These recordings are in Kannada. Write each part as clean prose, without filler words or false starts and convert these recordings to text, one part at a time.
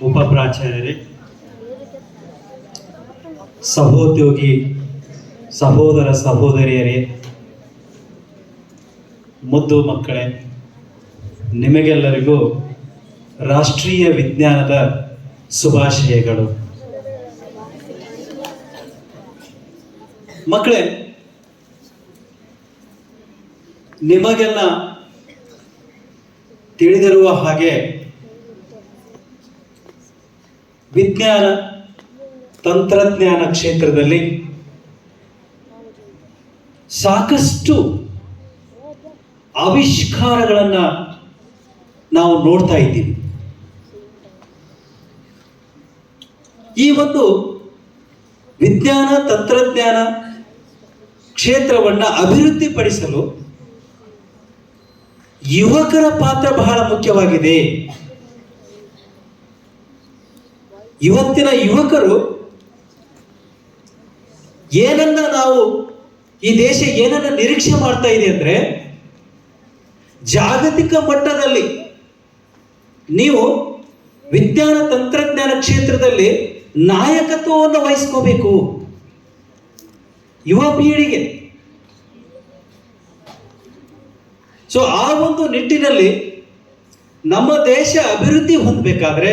ಉಪಪ್ರಾಚಾರ್ಯರೇ, ಸಹೋದ್ಯೋಗಿ ಸಹೋದರ ಸಹೋದರಿಯರೇ, ಮುದ್ದು ಮಕ್ಕಳೇ, ನಿಮಗೆಲ್ಲರಿಗೂ ರಾಷ್ಟ್ರೀಯ ವಿಜ್ಞಾನದ ಶುಭಾಶಯಗಳು. ಮಕ್ಕಳೇ, ನಿಮಗೆಲ್ಲ ತಿಳಿದಿರುವ ಹಾಗೆ ವಿಜ್ಞಾನ ತಂತ್ರಜ್ಞಾನ ಕ್ಷೇತ್ರದಲ್ಲಿ ಸಾಕಷ್ಟು ಆವಿಷ್ಕಾರಗಳನ್ನು ನಾವು ನೋಡ್ತಾ ಇದ್ದೀವಿ. ಈ ಒಂದು ವಿಜ್ಞಾನ ತಂತ್ರಜ್ಞಾನ ಕ್ಷೇತ್ರವನ್ನು ಅಭಿವೃದ್ಧಿಪಡಿಸಲು ಯುವಕರ ಪಾತ್ರ ಬಹಳ ಮುಖ್ಯವಾಗಿದೆ. ಇವತ್ತಿನ ಯುವಕರು ಏನನ್ನ ನಾವು ಈ ದೇಶ ಏನನ್ನ ನಿರೀಕ್ಷೆ ಮಾಡ್ತಾ ಇದೆ ಅಂದ್ರೆ, ಜಾಗತಿಕ ಮಟ್ಟದಲ್ಲಿ ನೀವು ವಿಜ್ಞಾನ ತಂತ್ರಜ್ಞಾನ ಕ್ಷೇತ್ರದಲ್ಲಿ ನಾಯಕತ್ವವನ್ನು ವಹಿಸ್ಕೋಬೇಕು. ಯುವ ಪೀಳಿಗೆ ಸೊ ಆ ಒಂದು ನಿಟ್ಟಿನಲ್ಲಿ ನಮ್ಮ ದೇಶ ಅಭಿವೃದ್ಧಿ ಹೊಂದಬೇಕಾದ್ರೆ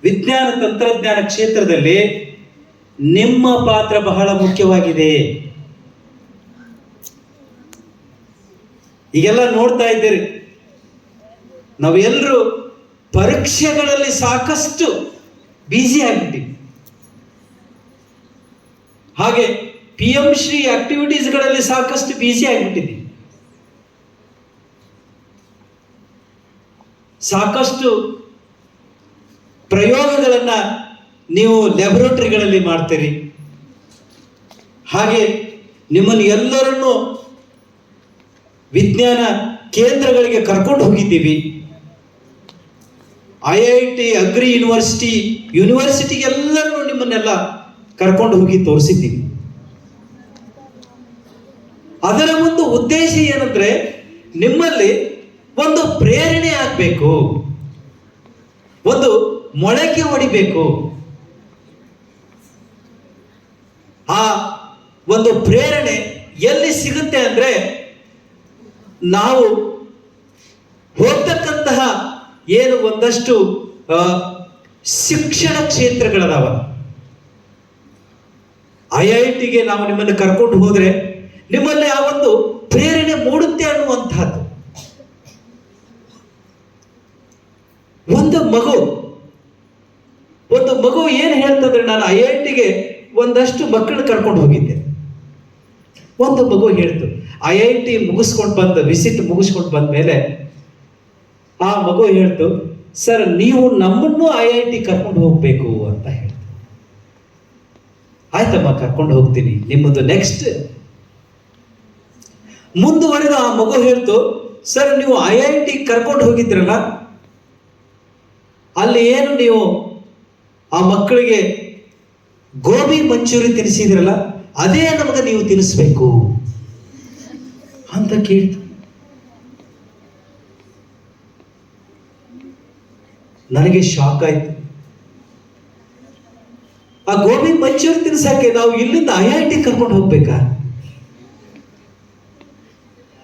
ವಿಜ್ಞಾನ ತಂತ್ರಜ್ಞಾನ ಕ್ಷೇತ್ರದಲ್ಲಿ ನಿಮ್ಮ ಪಾತ್ರ ಬಹಳ ಮುಖ್ಯವಾಗಿದೆ. ಈಗೆಲ್ಲ ನೋಡ್ತಾ ಇದ್ದೀರಿ, ನಾವೆಲ್ಲರೂ ಪರೀಕ್ಷೆಗಳಲ್ಲಿ ಸಾಕಷ್ಟು ಬ್ಯುಸಿ ಆಗಿದ್ದೀವಿ. ಹಾಗೆ PM ಶ್ರೀ ಆಕ್ಟಿವಿಟೀಸ್ಗಳಲ್ಲಿ ಸಾಕಷ್ಟು ಬ್ಯುಸಿ ಆಗಿಬಿಟ್ಟಿದ್ದೀವಿ. ಸಾಕಷ್ಟು ಪ್ರಯೋಗಗಳನ್ನು ನೀವು ಲ್ಯಾಬೊರೇಟರಿಗಳಲ್ಲಿ ಮಾಡ್ತೀರಿ. ಹಾಗೆ ನಿಮ್ಮನ್ನು ಎಲ್ಲರನ್ನೂ ವಿಜ್ಞಾನ ಕೇಂದ್ರಗಳಿಗೆ ಕರ್ಕೊಂಡು ಹೋಗಿದ್ದೀವಿ. IIT, ಅಗ್ರಿ ಯೂನಿವರ್ಸಿಟಿಗೆ ಎಲ್ಲರನ್ನೂ ನಿಮ್ಮನ್ನೆಲ್ಲ ಕರ್ಕೊಂಡು ಹೋಗಿ ತೋರಿಸಿದ್ದೀವಿ. ಅದರ ಒಂದು ಉದ್ದೇಶ ಏನಂದ್ರೆ, ನಿಮ್ಮಲ್ಲಿ ಒಂದು ಪ್ರೇರಣೆ ಆಗಬೇಕು, ಒಂದು ಮೊಳಕೆ ಹೊಡಿಬೇಕು. ಆ ಒಂದು ಪ್ರೇರಣೆ ಎಲ್ಲಿ ಸಿಗುತ್ತೆ ಅಂದ್ರೆ, ನಾವು ಹೋಗ್ತಕ್ಕಂತಹ ಏನು ಒಂದಷ್ಟು ಶಿಕ್ಷಣ ಕ್ಷೇತ್ರಗಳದಾವ. IITಗೆ ನಾವು ನಿಮ್ಮನ್ನು ಕರ್ಕೊಂಡು ಹೋದ್ರೆ ನಿಮ್ಮಲ್ಲಿ ಆ ಒಂದು ಪ್ರೇರಣೆ ಮೂಡುತ್ತೆ ಅನ್ನುವಂತಹದ್ದು. ಒಂದು ಮಗು ಏನು ಹೇಳ್ತಂದ್ರೆ, ನಾನು IITಗೆ ಒಂದಷ್ಟು ಮಕ್ಕಳನ್ನ ಕರ್ಕೊಂಡು ಹೋಗಿದ್ದೆ. ಒಂದು ಮಗು ಹೇಳ್ತು, IIT ವಿಸಿಟ್ ಮುಗಿಸ್ಕೊಂಡು ಬಂದ ಮೇಲೆ ಆ ಮಗು ಹೇಳ್ತು, ಸರ್ ನೀವು ನಮ್ಮನ್ನು IIT ಕರ್ಕೊಂಡು ಹೋಗ್ಬೇಕು ಅಂತ ಹೇಳ್ತು. ಆಯ್ತಮ್ಮ, ಕರ್ಕೊಂಡು ಹೋಗ್ತೀನಿ, ನಿಮ್ಮದು ನೆಕ್ಸ್ಟ್. ಮುಂದುವರೆದು ಆ ಮಗು ಹೇಳ್ತು, ಸರ್ ನೀವು IIT ಕರ್ಕೊಂಡು ಹೋಗಿದ್ರಲ್ಲ, ಅಲ್ಲಿ ಏನು ನೀವು ಆ ಮಕ್ಕಳಿಗೆ ಗೋಬಿ ಮಂಚೂರಿ ತಿನ್ನಿಸಿದ್ರಲ್ಲ, ಅದೇ ನಮಗೆ ನೀವು ತಿನ್ನಿಸ್ಬೇಕು ಅಂತ ಕೇಳ್ತು. ನನಗೆ ಶಾಕ್ ಆಯ್ತು. ಆ ಗೋಬಿ ಮಂಚೂರಿ ತಿನ್ಸಕ್ಕೆ ನಾವು ಇಲ್ಲಿಂದ IIT ಕರ್ಕೊಂಡು ಹೋಗ್ಬೇಕಾ,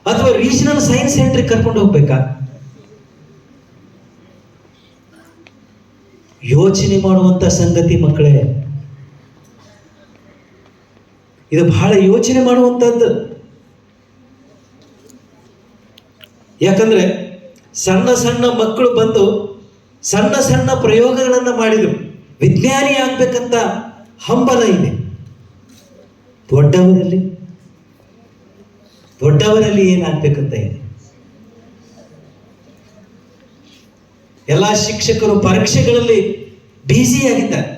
ಅಥವಾ ರೀಜನಲ್ ಸೈನ್ಸ್ ಸೆಂಟರ್ ಕರ್ಕೊಂಡು ಹೋಗ್ಬೇಕಾ? ಯೋಚನೆ ಮಾಡುವಂತ ಸಂಗತಿ ಮಕ್ಕಳೇ, ಇದು ಬಹಳ ಯೋಚನೆ ಮಾಡುವಂತದ್ದು. ಯಾಕಂದ್ರೆ ಸಣ್ಣ ಸಣ್ಣ ಮಕ್ಕಳು ಬಂದು ಸಣ್ಣ ಸಣ್ಣ ಪ್ರಯೋಗಗಳನ್ನು ಮಾಡಿದ್ರು. ವಿಜ್ಞಾನಿ ಆಗ್ಬೇಕಂತ ಹಂಬಲ ಇದೆ. ದೊಡ್ಡವರಲ್ಲಿ ಏನಾಗ್ಬೇಕಂತ ಇದೆ. ಎಲ್ಲ ಶಿಕ್ಷಕರು ಪರೀಕ್ಷೆಗಳಲ್ಲಿ ಬ್ಯುಸಿ ಆಗಿದ್ದಾರೆ.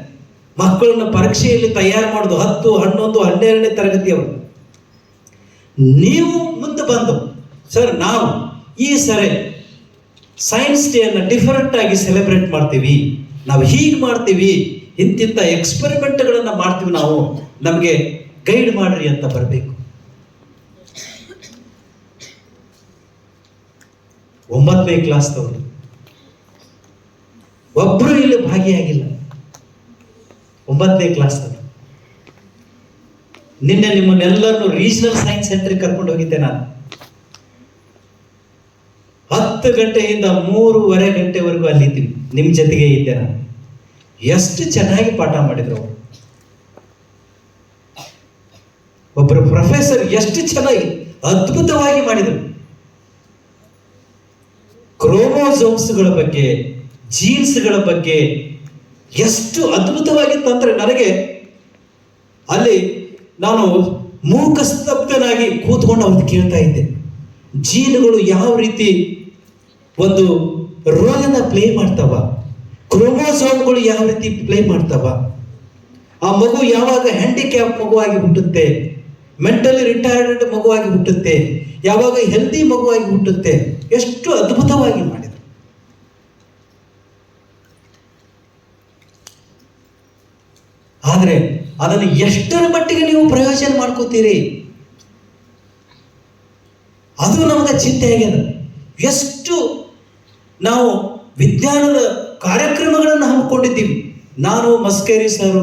ಮಕ್ಕಳನ್ನ ಪರೀಕ್ಷೆಯಲ್ಲಿ ತಯಾರು ಮಾಡೋದು 10, 11, 12ನೇ ತರಗತಿಯವರು. ನೀವು ಮುಂದೆ ಬಂದು, ಸರ್ ನಾವು ಈ ಸರಿ ಸೈನ್ಸ್ ಡೇಯನ್ನು ಡಿಫರೆಂಟ್ ಆಗಿ ಸೆಲೆಬ್ರೇಟ್ ಮಾಡ್ತೀವಿ, ನಾವು ಹೀಗೆ ಮಾಡ್ತೀವಿ, ಇಂತಿಂಥ ಎಕ್ಸ್ಪೆರಿಮೆಂಟ್ಗಳನ್ನು ಮಾಡ್ತೀವಿ, ನಾವು ನಮಗೆ ಗೈಡ್ ಮಾಡ್ರಿ ಅಂತ ಬರಬೇಕು. 9ನೇ ಕ್ಲಾಸ್ದವರು ಒಬ್ಬರು ಇಲ್ಲಿ ಭಾಗಿಯಾಗಿಲ್ಲ. 9ನೇ ಕ್ಲಾಸ್ನಲ್ಲಿ ನಿನ್ನೆ ನಿಮ್ಮನ್ನೆಲ್ಲರನ್ನು ರೀಜನಲ್ ಸೈನ್ಸ್ ಸೆಂಟರ್ಗೆ ಕರ್ಕೊಂಡು ಹೋಗಿದ್ದೆ ನಾನು. 10 ಗಂಟೆಯಿಂದ 3:30 ಗಂಟೆವರೆಗೂ ಅಲ್ಲಿದ್ದೀವಿ, ನಿಮ್ಮ ಜೊತೆಗೆ ಇದ್ದೆ ನಾನು. ಎಷ್ಟು ಚೆನ್ನಾಗಿ ಪಾಠ ಮಾಡಿದ್ರು ಅವರು. ಒಬ್ಬರು ಪ್ರೊಫೆಸರ್ ಎಷ್ಟು ಚೆನ್ನಾಗಿ ಅದ್ಭುತವಾಗಿ ಮಾಡಿದರು. ಕ್ರೋಮೋಸೋಮ್ಸ್ಗಳ ಬಗ್ಗೆ, ಜೀನ್ಸ್ಗಳ ಬಗ್ಗೆ ಎಷ್ಟು ಅದ್ಭುತವಾಗಿತ್ತು ಅಂದ್ರೆ ನನಗೆ ಅಲ್ಲಿ ನಾನು ಮೂಕಸ್ತಬ್ಧನಾಗಿ ಕೂತ್ಕೊಂಡು ಅವ್ರದ್ದು ಕೇಳ್ತಾ ಇದ್ದೆ. ಜೀನ್ಗಳು ಯಾವ ರೀತಿ ಒಂದು ರೋಲನ್ನು ಪ್ಲೇ ಮಾಡ್ತಾವ, ಕ್ರೋಮೋಸೋಮ್ಗಳು ಯಾವ ರೀತಿ ಪ್ಲೇ ಮಾಡ್ತಾವ, ಆ ಮಗು ಯಾವಾಗ ಹ್ಯಾಂಡಿಕ್ಯಾಪ್ ಮಗುವಾಗಿ ಹುಟ್ಟುತ್ತೆ, ಮೆಂಟಲಿ ರಿಟೈರ್ಡ್ ಮಗುವಾಗಿ ಹುಟ್ಟುತ್ತೆ, ಯಾವಾಗ ಹೆಲ್ದಿ ಮಗುವಾಗಿ ಹುಟ್ಟುತ್ತೆ, ಎಷ್ಟು ಅದ್ಭುತವಾಗಿ ಮಾಡಿದ್ರು. ಆದರೆ ಅದನ್ನು ಎಷ್ಟರ ಮಟ್ಟಿಗೆ ನೀವು ಪ್ರಯೋಜನ ಮಾಡ್ಕೋತೀರಿ ಅದು ನಮಗೆ ಚಿಂತೆ ಆಗ್ಯದ. ಎಷ್ಟು ನಾವು ವಿಜ್ಞಾನದ ಕಾರ್ಯಕ್ರಮಗಳನ್ನು ಹಮ್ಮಿಕೊಂಡಿದ್ದೀವಿ. ನಾನು ಮಸ್ಕೇರಿ ಸರ್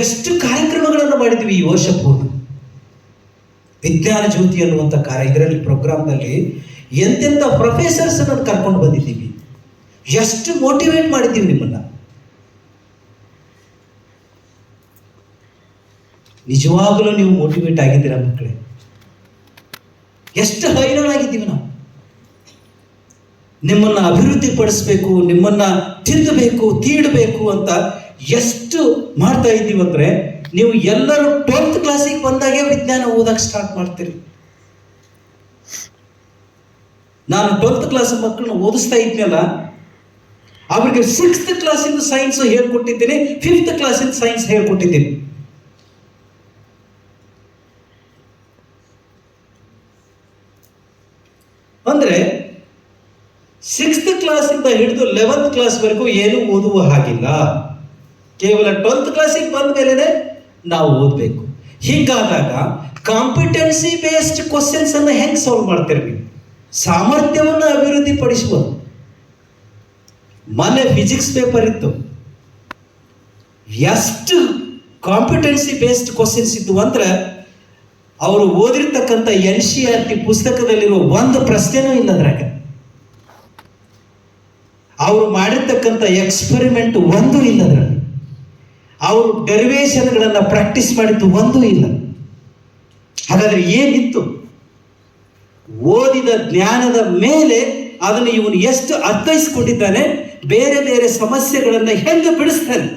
ಎಷ್ಟು ಕಾರ್ಯಕ್ರಮಗಳನ್ನು ಮಾಡಿದ್ದೀವಿ ಈ ವರ್ಷ ಪೂರ್ಣ. ವಿಜ್ಞಾನ ಜ್ಯೋತಿ ಅನ್ನುವಂಥ ಇದರಲ್ಲಿ ಪ್ರೋಗ್ರಾಮ್ನಲ್ಲಿ ಎಂತೆಂಥ ಪ್ರೊಫೆಸರ್ಸ್ ಅನ್ನು ಕರ್ಕೊಂಡು ಬಂದಿದ್ದೀವಿ. ಎಷ್ಟು ಮೋಟಿವೇಟ್ ಮಾಡಿದ್ದೀವಿ ನಿಮ್ಮನ್ನ. ನಿಜವಾಗಲೂ ನೀವು ಮೋಟಿವೇಟ್ ಆಗಿದ್ದೀರಾ ಮಕ್ಕಳೇ? ಎಷ್ಟು ಹೈರಾಣಾಗಿದ್ದೀವಿ ನಾವು. ನಿಮ್ಮನ್ನ ಅಭಿವೃದ್ಧಿ ಪಡಿಸ್ಬೇಕು, ನಿಮ್ಮನ್ನ ತಿದ್ದಬೇಕು, ತೀಡಬೇಕು ಅಂತ ಎಷ್ಟು ಮಾಡ್ತಾ ಇದ್ದೀವಿ ಅಂದ್ರೆ, ನೀವು ಎಲ್ಲರೂ 12th ಕ್ಲಾಸಿಗೆ ಬಂದಾಗೆ ವಿಜ್ಞಾನ ಓದಕ್ಕೆ ಸ್ಟಾರ್ಟ್ ಮಾಡ್ತೀರಿ. ನಾನು 12th ಕ್ಲಾಸ್ ಮಕ್ಕಳನ್ನ ಓದಿಸ್ತಾ ಇದ್ನಲ್ಲ, ಅವ್ರಿಗೆ 6th ಕ್ಲಾಸಿಂದ ಸೈನ್ಸ್ ಹೇಳ್ಕೊಟ್ಟಿದ್ದೀನಿ, 5th ಕ್ಲಾಸಿಂದ ಸೈನ್ಸ್ ಹೇಳ್ಕೊಟ್ಟಿದ್ದೀನಿ. ಅಂದ್ರೆ 6th ಕ್ಲಾಸಿಂದ ಹಿಡಿದು 11th ಕ್ಲಾಸ್ವರೆಗೂ ಏನು ಓದುವ ಹಾಗಿಲ್ಲ. ಕೇವಲ 12th ಕ್ಲಾಸಿಗೆ ಬಂದ ಮೇಲೆ ನಾವು ಓದಬೇಕು. ಹೀಗಾದಾಗ ಕಾಂಪಿಟೆನ್ಸಿ ಬೇಸ್ಡ್ ಕ್ವಶನ್ಸ್ ಅನ್ನು ಹೆಂಗೆ ಸಾಲ್ವ್ ಮಾಡ್ತೀರಿ ನೀವು? ಸಾಮರ್ಥ್ಯವನ್ನು ಅಭಿವೃದ್ಧಿ ಪಡಿಸುವುದು. ಮೊನ್ನೆ ಫಿಸಿಕ್ಸ್ ಪೇಪರ್ ಇತ್ತು, ಎಷ್ಟು ಕಾಂಪಿಟೆನ್ಸಿ ಬೇಸ್ಡ್ ಕ್ವಶನ್ಸ್ ಇತ್ತು ಅಂದ್ರೆ, ಅವರು ಓದಿರ್ತಕ್ಕಂಥ NCERT ಪುಸ್ತಕದಲ್ಲಿರುವ ಒಂದು ಪ್ರಶ್ನೆನೂ ಇಲ್ಲ ಅದ್ರಾಗ. ಅವರು ಮಾಡಿರ್ತಕ್ಕಂಥ ಎಕ್ಸ್ಪೆರಿಮೆಂಟ್ ಒಂದೂ ಇಲ್ಲ ಅದರಲ್ಲಿ. ಅವರು ಡೆರಿವೇಶನ್ಗಳನ್ನು ಪ್ರಾಕ್ಟೀಸ್ ಮಾಡಿದ್ದು ಒಂದೂ ಇಲ್ಲ. ಹಾಗಾದ್ರೆ ಏನಿತ್ತು? ಓದಿದ ಜ್ಞಾನದ ಮೇಲೆ ಅದನ್ನು ಇವನು ಎಷ್ಟು ಅರ್ಥೈಸ್ಕೊಂಡಿದ್ದಾನೆ, ಬೇರೆ ಬೇರೆ ಸಮಸ್ಯೆಗಳನ್ನು ಹೆಂಗೆ ಬಿಡಿಸ್ತಾನೆ,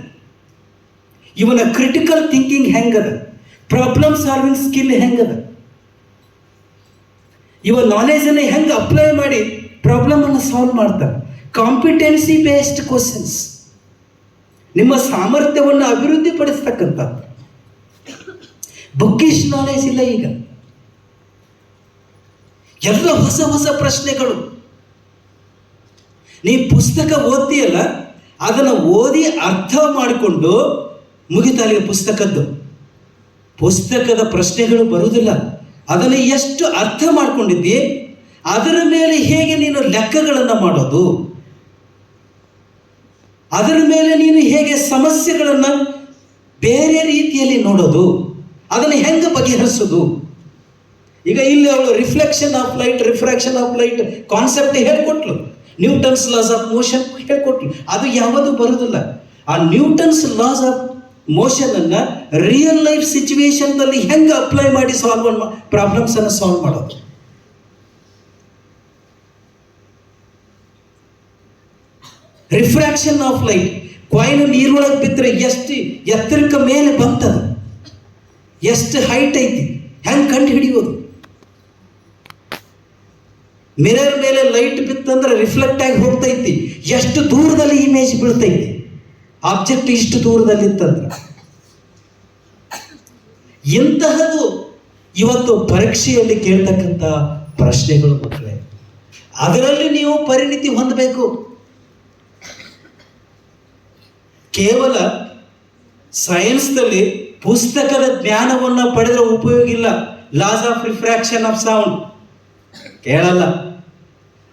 ಇವನ ಕ್ರಿಟಿಕಲ್ ಥಿಂಕಿಂಗ್ ಹೆಂಗದ, ಪ್ರಾಬ್ಲಮ್ ಸಾಲ್ವಿಂಗ್ ಸ್ಕಿಲ್ ಹೆಂಗದ, ಇವ ನಾಲೆಜ್ ಅನ್ನು ಹೆಂಗೆ ಅಪ್ಲೈ ಮಾಡಿ ಪ್ರಾಬ್ಲಮ್ ಅನ್ನು ಸಾಲ್ವ್ ಮಾಡ್ತಾರೆ. ಕಾಂಪಿಟೆನ್ಸಿ ಬೇಸ್ಡ್ ಕ್ವಶನ್ಸ್ ನಿಮ್ಮ ಸಾಮರ್ಥ್ಯವನ್ನು ಅಭಿವೃದ್ಧಿ ಪಡಿಸ್ತಕ್ಕಂಥದ್ದು. ಬುಕ್ಕಿಶ್ ನಾಲೆಜ್ ಇಲ್ಲ. ಈಗ ಎಲ್ಲ ಹೊಸ ಹೊಸ ಪ್ರಶ್ನೆಗಳು. ನೀ ಪುಸ್ತಕ ಓದ್ತೀಯಲ್ಲ, ಅದನ್ನು ಓದಿ ಅರ್ಥ ಮಾಡಿಕೊಂಡು ಮುಗಿತಾಲಿಗೆ ಪುಸ್ತಕದ ಪ್ರಶ್ನೆಗಳು ಬರುವುದಿಲ್ಲ. ಅದನ್ನು ಎಷ್ಟು ಅರ್ಥ ಮಾಡ್ಕೊಂಡಿದ್ದಿ, ಅದರ ಮೇಲೆ ಹೇಗೆ ನೀನು ಲೆಕ್ಕಗಳನ್ನು ಮಾಡೋದು, ಅದರ ಮೇಲೆ ನೀನು ಹೇಗೆ ಸಮಸ್ಯೆಗಳನ್ನು ಬೇರೆ ರೀತಿಯಲ್ಲಿ ನೋಡೋದು, ಅದನ್ನು ಹೆಂಗೆ ಬಗೆಹರಿಸೋದು. ಈಗ ಇಲ್ಲಿ ಅವಳು reflection of light, refraction of light concept ಹೇಳ್ಕೊಟ್ಲು, ನ್ಯೂಟನ್ಸ್ ಲಾಸ್ ಆಫ್ ಮೋಷನ್ ಹೇಳ್ಕೊಟ್ಲು. ಅದು ಯಾವುದು ಬರುವುದಿಲ್ಲ. ಆ ನ್ಯೂಟನ್ಸ್ ಲಾಸ್ ಆಫ್ ಮೋಷನ್ ಅನ್ನ ರಿಯಲ್ ಲೈಫ್ ಸಿಚುವೇಶನ್ ನಲ್ಲಿ ಹೆಂಗೆ ಅಪ್ಲೈ ಮಾಡಿ ಪ್ರಾಬ್ಲಮ್ಸ್ ಅನ್ನು ಸಾಲ್ವ್ ಮಾಡೋದು. ರಿಫ್ರಾಕ್ಷನ್ ಆಫ್ ಲೈಟ್, ಕಾಯಿನ್ ನೀರೊಳಗೆ ಬಿದ್ದರೆ ಎಷ್ಟು ಎತ್ತರಕ್ಕೆ ಮೇಲೆ ಬಂತದ, ಎಷ್ಟು ಹೈಟ್ ಐತಿ, ಹೆಂಗೆ ಕಂಡು ಹಿಡಿಯೋದು. ಮಿರರ್ ಮೇಲೆ ಲೈಟ್ ಬಿತ್ತಂದ್ರೆ ರಿಫ್ಲೆಕ್ಟ್ ಆಗಿ ಹೋಗ್ತೈತಿ, ಎಷ್ಟು ದೂರದಲ್ಲಿ ಇಮೇಜ್ ಬೀಳ್ತೈತಿ, ಆಬ್ಜೆಕ್ಟ್ ಇಷ್ಟು ದೂರದಲ್ಲಿ ಇತ್ತಂದ್ರೆ. ಇಂತಹದ್ದು ಇವತ್ತು ಪರೀಕ್ಷೆಯಲ್ಲಿ ಕೇಳ್ತಕ್ಕಂಥ ಪ್ರಶ್ನೆಗಳು ಮಕ್ಕಳೇ. ಅದರಲ್ಲಿ ನೀವು ಪರಿಣಿತಿ ಹೊಂದಬೇಕು. ಕೇವಲ ಸೈನ್ಸ್ನಲ್ಲಿ ಪುಸ್ತಕದ ಜ್ಞಾನವನ್ನು ಪಡೆದ್ರೆ ಉಪಯೋಗ ಇಲ್ಲ. Laws of refraction of sound ಕೇಳಲ್ಲ,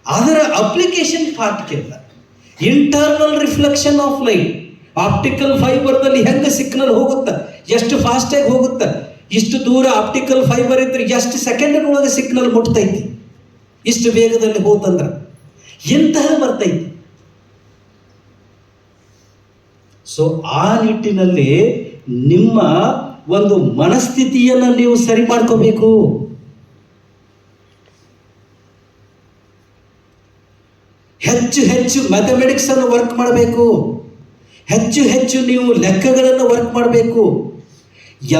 ಅದರ ಅಪ್ಲಿಕೇಶನ್ ಪಾರ್ಟ್ ಕೇಳಲ್ಲ. Internal reflection of light. Optical ಫೈಬರ್ದಲ್ಲಿ ಹೆಂಗೆ ಸಿಗ್ನಲ್ ಹೋಗುತ್ತ, ಎಷ್ಟು ಫಾಸ್ಟಾಗಿ ಹೋಗುತ್ತ, ಇಷ್ಟು ದೂರ ಆಪ್ಟಿಕಲ್ ಫೈಬರ್ ಇದ್ರೆ ಎಷ್ಟು ಸೆಕೆಂಡ್ನೊಳಗೆ ಸಿಗ್ನಲ್ ಮುಟ್ತೈತಿ, ಇಷ್ಟು ವೇಗದಲ್ಲಿ ಹೋತಂದ್ರ ಎಂತಹ ಬರ್ತೈತಿ. ಸೊ ಆ ನಿಟ್ಟಿನಲ್ಲಿ ನಿಮ್ಮ ಒಂದು ಮನಸ್ಥಿತಿಯನ್ನು ನೀವು ಸರಿ ಮಾಡ್ಕೋಬೇಕು. ಹೆಚ್ಚು ಹೆಚ್ಚು ಮ್ಯಾಥಮೆಟಿಕ್ಸ್ ಅನ್ನು ವರ್ಕ್ ಮಾಡಬೇಕು, ಹೆಚ್ಚು ಹೆಚ್ಚು ನೀವು ಲೆಕ್ಕಗಳನ್ನು ವರ್ಕ್ ಮಾಡಬೇಕು.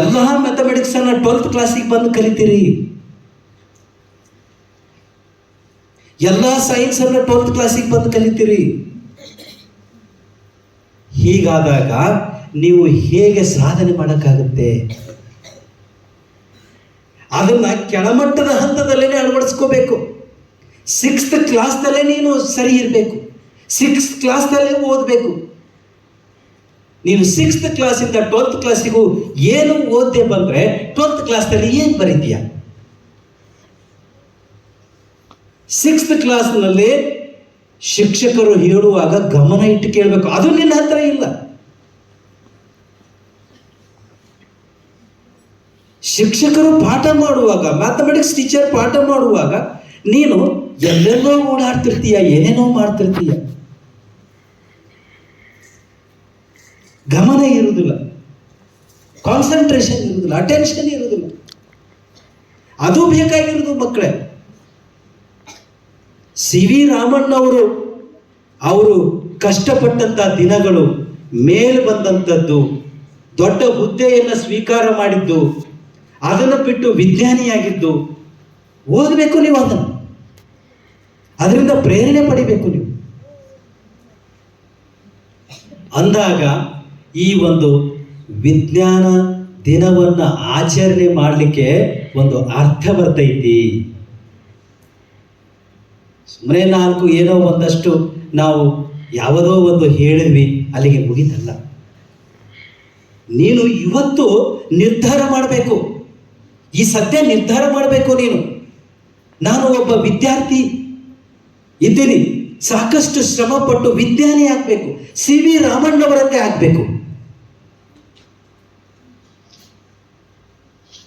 ಎಲ್ಲ ಮ್ಯಾಥಮೆಟಿಕ್ಸ್ ಅನ್ನು 12th ಕ್ಲಾಸಿಗೆ ಬಂದು ಕಲಿತೀರಿ, ಎಲ್ಲ ಸೈನ್ಸ್ ಅನ್ನು 12th ಕ್ಲಾಸಿಗೆ ಬಂದು ಕಲಿತೀರಿ. ಹೀಗಾದಾಗ ನೀವು ಹೇಗೆ ಸಾಧನೆ ಮಾಡೋಕ್ಕಾಗುತ್ತೆ? ಅದನ್ನ ಕೆಳಮಟ್ಟದ ಹಂತದಲ್ಲೇ ಅಳವಡಿಸ್ಕೋಬೇಕು. 6th ಕ್ಲಾಸ್ದಲ್ಲೇ ನೀನು ಸರಿ ಇರಬೇಕು, 6th ಕ್ಲಾಸ್ದಲ್ಲೇ ಓದಬೇಕು. ನೀನು 6th ಕ್ಲಾಸಿಂದ 12th ಕ್ಲಾಸಿಗೂ ಏನು ಓದ್ದೆ ಬಂದ್ರೆ 12th ಕ್ಲಾಸ್ದಲ್ಲಿ ಏನು ಬರೀತೀಯ? 6th ಕ್ಲಾಸ್ನಲ್ಲಿ ಶಿಕ್ಷಕರು ಹೇಳುವಾಗ ಗಮನ ಇಟ್ಟು ಕೇಳಬೇಕು. ಅದು ನಿನ್ನ ಹತ್ರ ಇಲ್ಲ. ಶಿಕ್ಷಕರು ಪಾಠ ಮಾಡುವಾಗ, ಮ್ಯಾಥಮೆಟಿಕ್ಸ್ ಟೀಚರ್ ಪಾಠ ಮಾಡುವಾಗ ನೀನು ಎಲ್ಲೆಲ್ಲೋ ಓಡಾಡ್ತಿರ್ತೀಯ, ಏನೇನೋ ಮಾಡ್ತಿರ್ತೀಯ, ಗಮನ ಇರುವುದಿಲ್ಲ, ಕಾನ್ಸಂಟ್ರೇಷನ್ ಇರುವುದಿಲ್ಲ, ಅಟೆನ್ಷನ್ ಇರುವುದಿಲ್ಲ. ಅದು ಬೇಕಾಗಿರುವುದು ಮಕ್ಕಳೇ. ಸಿ ವಿ ರಾಮಣ್ಣ ಅವರು ಕಷ್ಟಪಟ್ಟಂತ ದಿನಗಳು, ಮೇಲ್ ಬಂದಂಥದ್ದು, ದೊಡ್ಡ ಹುದ್ದೆಯನ್ನು ಸ್ವೀಕಾರ ಮಾಡಿದ್ದು, ಅದನ್ನು ಬಿಟ್ಟು ವಿಜ್ಞಾನಿಯಾಗಿದ್ದು, ಓದಬೇಕು ನೀವು, ಅದರಿಂದ ಪ್ರೇರಣೆ ಪಡಿಬೇಕು ನೀವು. ಅಂದಾಗ ಈ ಒಂದು ವಿಜ್ಞಾನ ದಿನವನ್ನು ಆಚರಣೆ ಮಾಡಲಿಕ್ಕೆ ಒಂದು ಅರ್ಥ ಬರ್ತೈತಿ. ಸುಮ್ಮನೆ ನಾಲ್ಕು ಏನೋ ಒಂದಷ್ಟು ನಾವು ಯಾವುದೋ ಒಂದು ಹೇಳಿದ್ವಿ ಅಲ್ಲಿಗೆ ಮುಗಿತಲ್ಲ. ನೀನು ಇವತ್ತು ನಿರ್ಧಾರ ಮಾಡಬೇಕು, ಈ ಸದ್ಯ ನಿರ್ಧಾರ ಮಾಡಬೇಕು. ನಾನು ಒಬ್ಬ ವಿದ್ಯಾರ್ಥಿ ಇದ್ದೀನಿ, ಸಾಕಷ್ಟು ಶ್ರಮಪಟ್ಟು ವಿಜ್ಞಾನಿ ಆಗಬೇಕು, ಸಿ ವಿ ರಾಮಣ್ಣವರಂತೆ ಆಗಬೇಕು,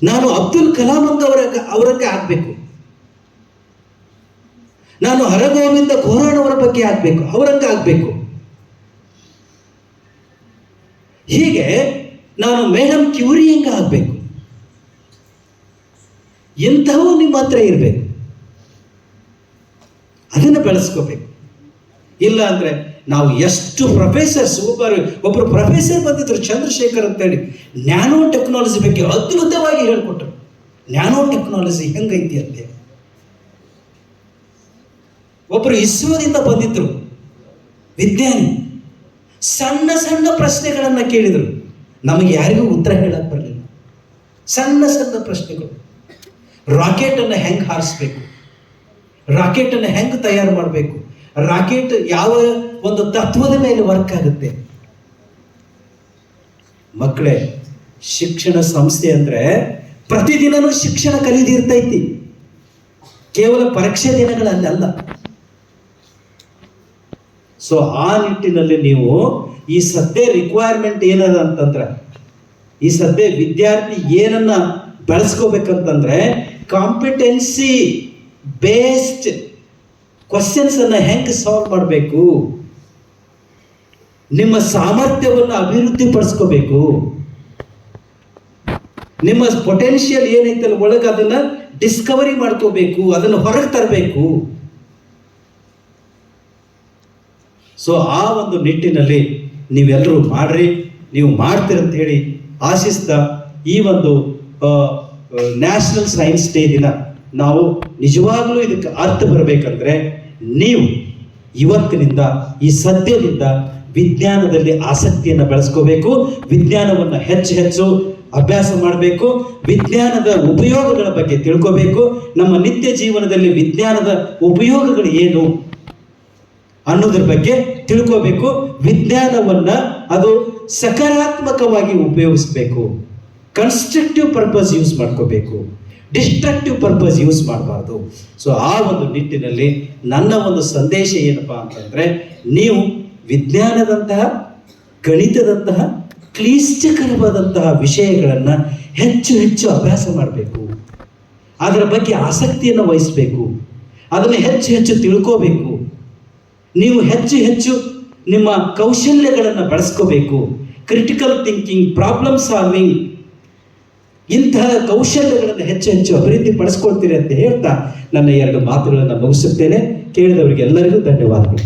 ನಾನು ಅಬ್ದುಲ್ ಕಲಾಂ ಅವರಂತೆ ಆಗಬೇಕು, ನಾನು ಹರಗೋವಿಂದ ಖೋರಾಣವರ ಬಗ್ಗೆ ಆಗಬೇಕು, ಅವರಂಗೆ ಆಗಬೇಕು. ಹೀಗೆ ನಾನು ಮೇಡಮ್ ಕ್ಯೂರಿ ಹೆಂಗೆ ಆಗಬೇಕು. ಎಂಥವು ನಿಮ್ಮ ಹತ್ರ ಇರಬೇಕು, ಅದನ್ನು ಬೆಳೆಸ್ಕೋಬೇಕು. ಇಲ್ಲ ಅಂದ್ರೆ ನಾವು ಎಷ್ಟು ಪ್ರೊಫೆಸರ್ಸ್, ಒಬ್ಬರು ಪ್ರೊಫೆಸರ್ ಬಂದಿದ್ರು ಚಂದ್ರಶೇಖರ್ ಅಂತೇಳಿ, ನ್ಯಾನೋ ಟೆಕ್ನಾಲಜಿ ಬಗ್ಗೆ ಅದ್ಭುತವಾಗಿ ಹೇಳ್ಕೊಟ್ರು. ನ್ಯಾನೋ ಟೆಕ್ನಾಲಜಿ ಹೆಂಗೈತಿ ಅಂತೆ. ಒಬ್ಬರು ಇಸ್ರೋದಿಂದ ಬಂದಿದ್ರು ವಿಜ್ಞಾನಿ, ಸಣ್ಣ ಸಣ್ಣ ಪ್ರಶ್ನೆಗಳನ್ನು ಕೇಳಿದರು. ನಮಗೆ ಯಾರಿಗೂ ಉತ್ತರ ಹೇಳಕ್ ಬರಲಿಲ್ಲ. ಸಣ್ಣ ಸಣ್ಣ ಪ್ರಶ್ನೆಗಳು. ರಾಕೆಟನ್ನು ಹೆಂಗೆ ಹಾರಿಸ್ಬೇಕು, ರಾಕೆಟನ್ನು ಹೆಂಗೆ ತಯಾರು ಮಾಡಬೇಕು, ರಾಕೆಟ್ ಯಾವ ಒಂದು ತತ್ವದ ಮೇಲೆ ವರ್ಕ್ ಆಗುತ್ತೆ. ಮಕ್ಕಳೇ, ಶಿಕ್ಷಣ ಸಂಸ್ಥೆ ಅಂದ್ರೆ ಪ್ರತಿದಿನನೂ ಶಿಕ್ಷಣ ಕಲಿದಿರ್ತೈತಿ, ಕೇವಲ ಪರೀಕ್ಷೆ ದಿನಗಳಲ್ಲ. ಸೊ ಆ ನಿಟ್ಟಿನಲ್ಲಿ ನೀವು ಈ ಸದ್ಯ ರಿಕ್ವೈರ್ಮೆಂಟ್ ಏನದ ಅಂತಂದ್ರೆ, ಈ ಸದ್ಯ ವಿದ್ಯಾರ್ಥಿ ಏನನ್ನ ಬೆಳೆಸ್ಕೋಬೇಕಂತಂದ್ರೆ ಕಾಂಪಿಟೆನ್ಸಿ ಬೇಸ್ಡ್ ಕ್ವಶನ್ಸ್ ಅನ್ನ ಹೆಂಗೆ ಸಾಲ್ವ್ ಮಾಡಬೇಕು, ನಿಮ್ಮ ಸಾಮರ್ಥ್ಯವನ್ನು ಅಭಿವೃದ್ಧಿ ಪಡಿಸ್ಕೋಬೇಕು, ನಿಮ್ಮ ಪೊಟೆನ್ಷಿಯಲ್ ಏನೈತಲ್ಲ ಒಳಗೆ ಅದನ್ನ ಡಿಸ್ಕವರಿ ಮಾಡ್ಕೋಬೇಕು, ಅದನ್ನು ಹೊರಗೆ ತರಬೇಕು. ಸೊ ಆ ಒಂದು ನಿಟ್ಟಿನಲ್ಲಿ ನೀವೆಲ್ಲರೂ ಮಾಡ್ರಿ, ನೀವು ಮಾಡ್ತೀರಂತ ಹೇಳಿ ಆಶಿಸ್ತಾ ಈ ಒಂದು ನ್ಯಾಷನಲ್ ಸೈನ್ಸ್ ಡೇ ದಿನ ನಾವು ನಿಜವಾಗ್ಲೂ ಇದಕ್ಕೆ ಅರ್ಥ ಬರಬೇಕಂದ್ರೆ ನೀವು ಇವತ್ತಿನಿಂದ, ಈ ಸದ್ಯದಿಂದ ವಿಜ್ಞಾನದಲ್ಲಿ ಆಸಕ್ತಿಯನ್ನು ಬೆಳೆಸ್ಕೋಬೇಕು, ವಿಜ್ಞಾನವನ್ನು ಹೆಚ್ಚು ಹೆಚ್ಚು ಅಭ್ಯಾಸ ಮಾಡಬೇಕು, ವಿಜ್ಞಾನದ ಉಪಯೋಗಗಳ ಬಗ್ಗೆ ತಿಳ್ಕೋಬೇಕು, ನಮ್ಮ ನಿತ್ಯ ಜೀವನದಲ್ಲಿ ವಿಜ್ಞಾನದ ಉಪಯೋಗಗಳು ಏನು ಅನ್ನೋದ್ರ ಬಗ್ಗೆ ತಿಳ್ಕೋಬೇಕು. ವಿಜ್ಞಾನವನ್ನ ಅದು ಸಕಾರಾತ್ಮಕವಾಗಿ ಉಪಯೋಗಿಸ್ಬೇಕು, ಕನ್ಸ್ಟ್ರಕ್ಟಿವ್ ಪರ್ಪಸ್ ಯೂಸ್ ಮಾಡ್ಕೋಬೇಕು, ಡಿಸ್ಟ್ರಕ್ಟಿವ್ ಪರ್ಪಸ್ ಯೂಸ್ ಮಾಡಬಾರ್ದು. ಸೊ ಆ ಒಂದು ನಿಟ್ಟಿನಲ್ಲಿ ನನ್ನ ಒಂದು ಸಂದೇಶ ಏನಪ್ಪಾ ಅಂತಂದ್ರೆ, ನೀವು ವಿಜ್ಞಾನದಂತಹ, ಗಣಿತದಂತಹ ಕ್ಲಿಷ್ಟಕರವಾದಂತಹ ವಿಷಯಗಳನ್ನು ಹೆಚ್ಚು ಹೆಚ್ಚು ಅಭ್ಯಾಸ ಮಾಡಬೇಕು. ಅದರ ಬಗ್ಗೆ ಆಸಕ್ತಿಯನ್ನು ವಹಿಸಬೇಕು. ಅದನ್ನು ಹೆಚ್ಚು ಹೆಚ್ಚು ತಿಳ್ಕೋಬೇಕು. ನೀವು ಹೆಚ್ಚು ಹೆಚ್ಚು ನಿಮ್ಮ ಕೌಶಲ್ಯಗಳನ್ನು ಬಳಸ್ಕೋಬೇಕು. ಕ್ರಿಟಿಕಲ್ ಥಿಂಕಿಂಗ್, ಪ್ರಾಬ್ಲಮ್ ಸಾಲ್ವಿಂಗ್, ಇಂತಹ ಕೌಶಲ್ಯಗಳನ್ನು ಹೆಚ್ಚು ಹೆಚ್ಚು ಅಭಿವೃದ್ಧಿ ಪಡಿಸ್ಕೊಳ್ತೀರಿ ಅಂತ ಹೇಳ್ತಾ ನನ್ನ 2 ಮಾತುಗಳನ್ನು ಮುಗಿಸುತ್ತೇನೆ. ಕೇಳಿದವರಿಗೆಲ್ಲರಿಗೂ ಧನ್ಯವಾದಗಳು.